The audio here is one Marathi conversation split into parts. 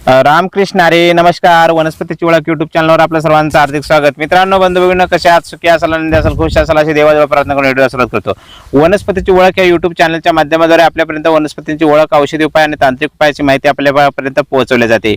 रामकृष्ण हरी. नमस्कार. वनस्पतीची ओळख युट्यूब चॅनलवर आपल्या सर्वांचं हार्दिक स्वागत. मित्रांनो, बंधू भगिनींनो, कशा आहात? सुखी असाल, आनंदी असाल, खुश असाल अशी देवादेवा प्रार्थना करून व्हिडिओ सुरुवात करतो. वनस्पतीची ओळख या युट्यूब चॅनलच्या माध्यमाद्वारे आपल्यापर्यंत वनस्पतींची ओळख, औषधी उपाय आणि तांत्रिक उपायाची माहिती आपल्यापर्यंत पोहोचवली जाते.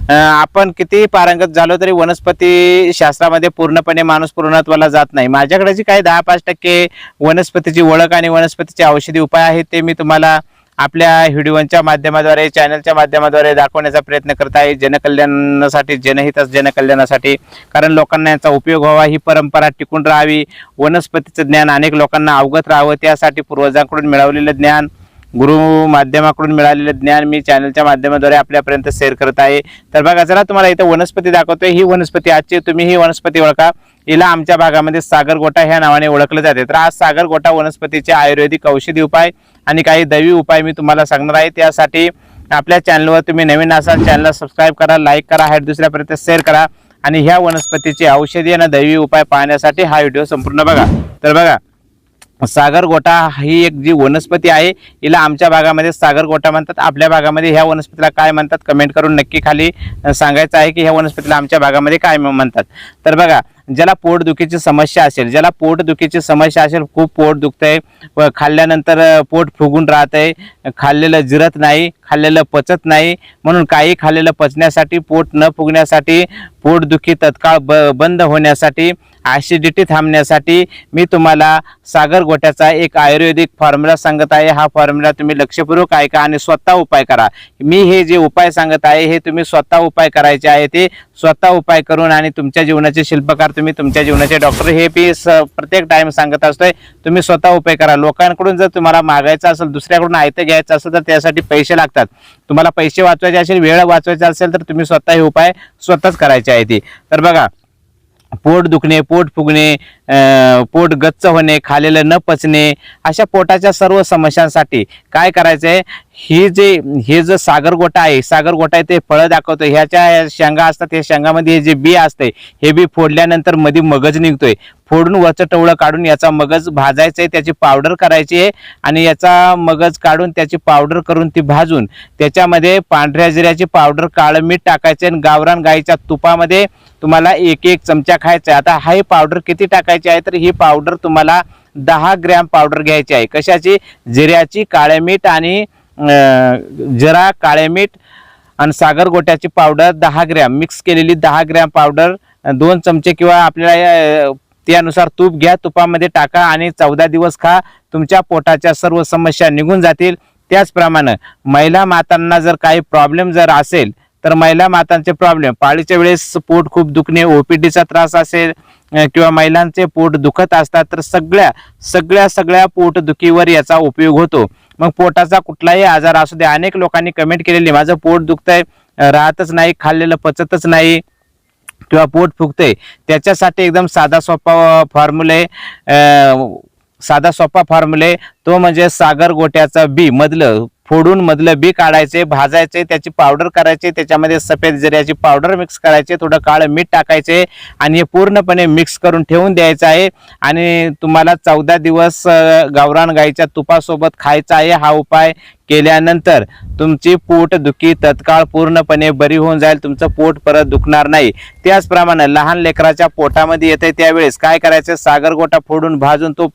आपण किती पारंगत झालो तरी वनस्पती शास्त्रामध्ये पूर्णपणे माणूस पूर्णत्वाला जात नाही. माझ्याकडे जी काही 10-5% वनस्पतीची ओळख आणि वनस्पतीचे औषधी उपाय आहेत ते मी तुम्हाला आपल्या व्हिडिओच्या माध्यमाद्वारे, चॅनलच्या माध्यमाद्वारे दाखवण्याचा प्रयत्न करत आहे, जनकल्याणासाठी, जनकल्याणासाठी. कारण लोकांना याचा उपयोग व्हावा, ही परंपरा टिकून राहावी, वनस्पतीचं ज्ञान अनेक लोकांना अवगत राहावं, त्यासाठी पूर्वजांकडून मिळवलेलं ज्ञान, गुरु माध्यमाकडून मिळालेलं ज्ञान मी चॅनलच्या माध्यमाद्वारे आपल्यापर्यंत शेअर करत आहे. तर बघा, जरा तुम्हाला इथं वनस्पती दाखवतोय. ही वनस्पती आजची तुम्ही ही वनस्पती ओळखा. हिला आमच्या भागामध्ये सागरगोटा ह्या नावाने ओळखलं जाते. तर आज सागरगोटा वनस्पतीचे आयुर्वेदिक औषधी उपाय आणि काही दैवी उपाय मी तुम्हाला सांगणार आहे. त्यासाठी आपल्या चॅनलवर तुम्ही नवीन असाल, चॅनलला सबस्क्राईब करा, लाईक करा, हाईट दुसऱ्यापर्यंत शेअर करा आणि ह्या वनस्पतीचे औषधी आणि दैवी उपाय पाहण्यासाठी हा व्हिडिओ संपूर्ण बघा. तर बघा, सागरगोटा ही एक जी वनस्पती आहे, हिला आमच्या भागामध्ये सागरगोटा म्हणतात. आपल्या भागामध्ये ह्या वनस्पतीला काय म्हणतात कमेंट करून नक्की खाली सांगायचं आहे की ह्या वनस्पतीला आमच्या भागामध्ये काय म्हणतात. तर बघा, ज्याला पोटदुखीची समस्या असेल, खूप पोट दुखतंय, खाल्ल्यानंतर पोट फुगून राहतंय, खाल्लेलं जिरत नाही, खाल्लेलं पचत नाही, म्हणून काही खाल्लेलं पचण्यासाठी, पोट न फुगण्यासाठी, पोटदुखी तत्काळ बंद होण्यासाठी, ॲसिडिटी थांबण्यासाठी मी तुम्हाला सागरगोट्याचा एक आयुर्वेदिक फॉर्म्युला सांगत आहे. हा फॉर्म्युला तुम्ही लक्षपूर्वक ऐका आणि स्वतः उपाय करा. मी हे जे उपाय सांगत आहे हे तुम्ही स्वतः उपाय करायचे आहे. ते स्वतः उपाय करून आणि तुमच्या जीवनाचे शिल्पकार, तुम्ही तुमच्या जीवनाचे डॉक्टर, हे मी प्रत्येक टाइम सांगत असतोय. तुम्ही स्वतः उपाय करा. लोकांकडून जर तुम्हाला मागायचं असेल, दुसऱ्याकडून आयतं घ्यायचं असेल तर त्यासाठी पैसे लागतात. तुम्हाला पैसे वाचवायचे असेल, वेळ वाचवायचा असेल तर तुम्ही स्वतः हे उपाय स्वतःच करायचे आहे. तर बघा, पोट दुखणे, पोट फुगणे, पोट गच्च होणे, खालेलं न पचणे, अशा पोटाच्या सर्व समस्यांसाठी काय करायचंय, हे जो सागरगोटा आहे, ते फळं दाखवतो. ह्याच्या शेंगा असतात, त्या शेंगामध्ये हे जे बी असते, हे बी फोडल्यानंतर मध्ये मगज निघतोय. फोडून वरचं टवळं काढून याचा मगज भाजायचंय, त्याची पावडर करायची आहे आणि याचा मगज काढून त्याची पावडर करून ती भाजून त्याच्यामध्ये पांढऱ्या जिऱ्याची पावडर, काळं मीठ टाकायचे आणि गावरान गाईच्या तुपामध्ये तुम्हाला 1-1 चमचा खायचा. आता ही पावडर किती टाकायची आहे, तर ही पावडर तुम्हाला 10 ग्रॅम पावडर घ्यायची आहे. कशाची? जिऱ्याची, काळे मीठ आणि जरा काळे मीठ आणि सागरगोट्याची पावडर 10 ग्रॅम मिक्स केलेली 10 ग्रॅम पावडर, 2 चमचे किंवा आपल्याला त्यानुसार तूप घ्या, तुपामध्ये टाका आणि 14 दिवस खा. तुमच्या पोटाच्या सर्व समस्या निघून जातील. त्याचप्रमाणे महिला मातांना जर काही प्रॉब्लेम जर असेल तर महिला मातांचे प्रॉब्लेम, पाळीच्या वेळेस पोट खूप दुखणे, ओपीडीचा त्रास असेल किंवा महिलांचे पोट दुखत असतात तर सगळ्या पोटदुखीवर याचा उपयोग होतो. मग पोटाचा कुठलाही आजार असू दे, अनेक लोकांनी कमेंट केलेली, माझं पोट दुखतंय, राहतच नाही, खाल्लेलं पचतच नाही किंवा पोट फुगतंय, त्याच्यासाठी एकदम साधा सोपा फॉर्म्युला तो म्हणजे सागरगोट्याचा बी फोडून मधलं बी काढायचे, भाजायचे, त्याची पावडर करायची, त्याच्यामध्ये सफेद जिऱ्याची पावडर मिक्स करायचे, थोडं काळं मीठ टाकायचे आणि हे पूर्णपणे मिक्स करून ठेवून द्यायचं आहे. आणि तुम्हाला 14 दिवस गावरान गाईच्या तुपासोबत खायचा आहे. हा उपाय केल्यानंतर तुमची पोटदुखी तत्काळ पूर्णपणे बरी होऊन जाईल. तुमचं पोट परत दुखणार नाही. त्याचप्रमाणे लहान लेकराच्या पोटामध्ये येते त्यावेळेस काय करायचं, सागरगोटा फोडून भाजून तो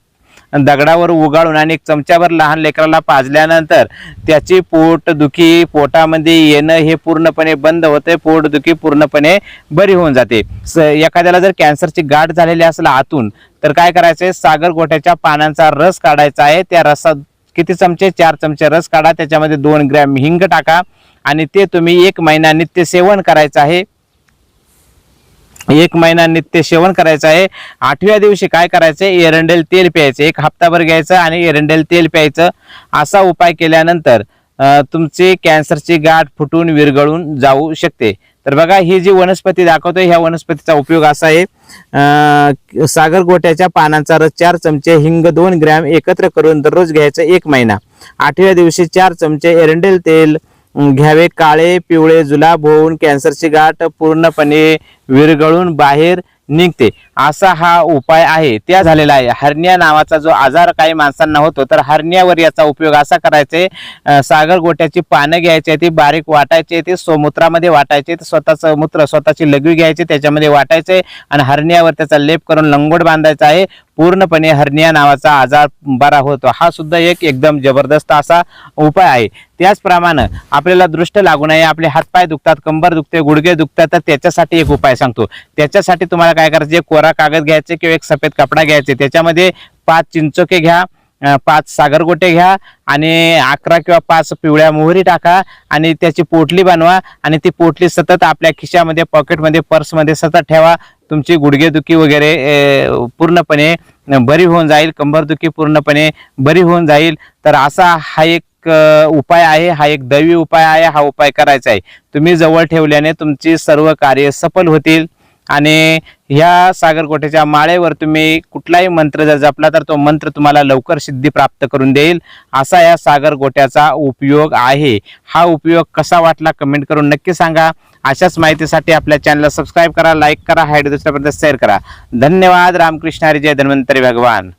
दगडावर उगाळून आणि 1 चमच्यावर लहान लेकराला पाजल्यानंतर त्याची पोटदुखी, पोटामध्ये येणं हे पूर्णपणे बंद होते. पोटदुखी पूर्णपणे बरी होऊन जाते. एखाद्याला जर कॅन्सरची गाठ झालेली असेल आतून तर काय करायचंय, सागरगोट्याच्या पानांचा रस काढायचा आहे. त्या रसात किती चमचे? 4 चमचे रस काढा, त्याच्यामध्ये 2 ग्रॅम हिंग टाका आणि ते तुम्ही 1 महिना नित्य सेवन करायचं आहे. 1 महिना नित्य सेवन करायचं आहे. 8व्या दिवशी काय करायचं, एरंडेल तेल प्यायचं. 1 हप्ताभर घ्यायचं आणि एरंडेल तेल प्यायचं. असा उपाय केल्यानंतर तुमची कॅन्सरची गाठ फुटून विरघळून जाऊ शकते. तर बघा, ही जी वनस्पती दाखवतोय, ह्या वनस्पतीचा उपयोग असा आहे, सागरगोट्याच्या पानांचा रस 4 चमचे, हिंग 2 ग्रॅम एकत्र करून दररोज घ्यायचं 1 महिना. 8व्या दिवशी 4 चमचे एरंडेल तेल घ्यावे. काळे पिवळे जुलाब होऊन कॅन्सरची गाठ पूर्णपणे विरघळून बाहेर निघते असा हा उपाय आहे त्या झालेला आहे। हर्निया नावाचा जो आजार काही माणसांना होतो तर हर्नियावर याचा उपयोग असा करायचे, सागर गोट्याची पानं घ्यायची, ती बारीक वाटायची, ती सोमूत्रामध्ये वाटायचे, स्वतःचं मूत्र स्वतःची लघवी घ्यायची त्याच्यामध्ये वाटायचे आणि हर्नियावर त्याचा लेप करून लंगोट बांधायचा आहे। पूर्णपणे हर्निया नावाचा आजार बरा होतो। हा सुद्धा एक एकदम जबरदस्त असा उपाय आहे। त्याचप्रमाणे आपल्याला दृष्ट लागू नये, आपले हातपाय दुखतात, कंबर दुखते, गुडघे दुखतात, तर त्याच्यासाठी एक उपाय सांगतो। त्याच्यासाठी तुम्हाला काय करायचे, कोरा कागद घ्यायचे किंवा एक सफेद कपडा घ्यायचे, त्याच्यामध्ये 5 चिंचोके घ्या, 5 सागरगोटे घ्या आणि 11 किंवा 5 पिवळ्या मोहरी टाका आणि त्याची पोटली बनवा आणि ती पोटली सतत आपल्या खिशामध्ये, पॉकेटमध्ये, पर्समध्ये सतत ठेवा। तुमची गुडघेदुखी वगैरे पूर्णपणे बरी होऊन जाईल, कंबरदुखी पूर्णपणे बरी होऊन जाईल। तर असा हा एक उपाय आहे, हा एक दैवी उपाय आहे। हा उपाय करायचा आहे, तुम्ही जवळ ठेवल्याने तुमची सर्व कार्य सफल होतील। आणि ह्या सागरगोट्याच्या माळेवर तुम्ही कुठलाही मंत्र जर जपला तर तो मंत्र तुम्हाला लवकर सिद्धी प्राप्त करून देईल, असा या सागरगोट्याचा उपयोग आहे। हा उपयोग कसा वाटला कमेंट करून नक्की सांगा। अशाच माहितीसाठी आपल्या चॅनलला सबस्क्राईब करा, लाईक करा, हाईड दुसऱ्यापर्यंत शेअर करा। धन्यवाद। रामकृष्ण हरी, जय धन्वंतरी भगवान।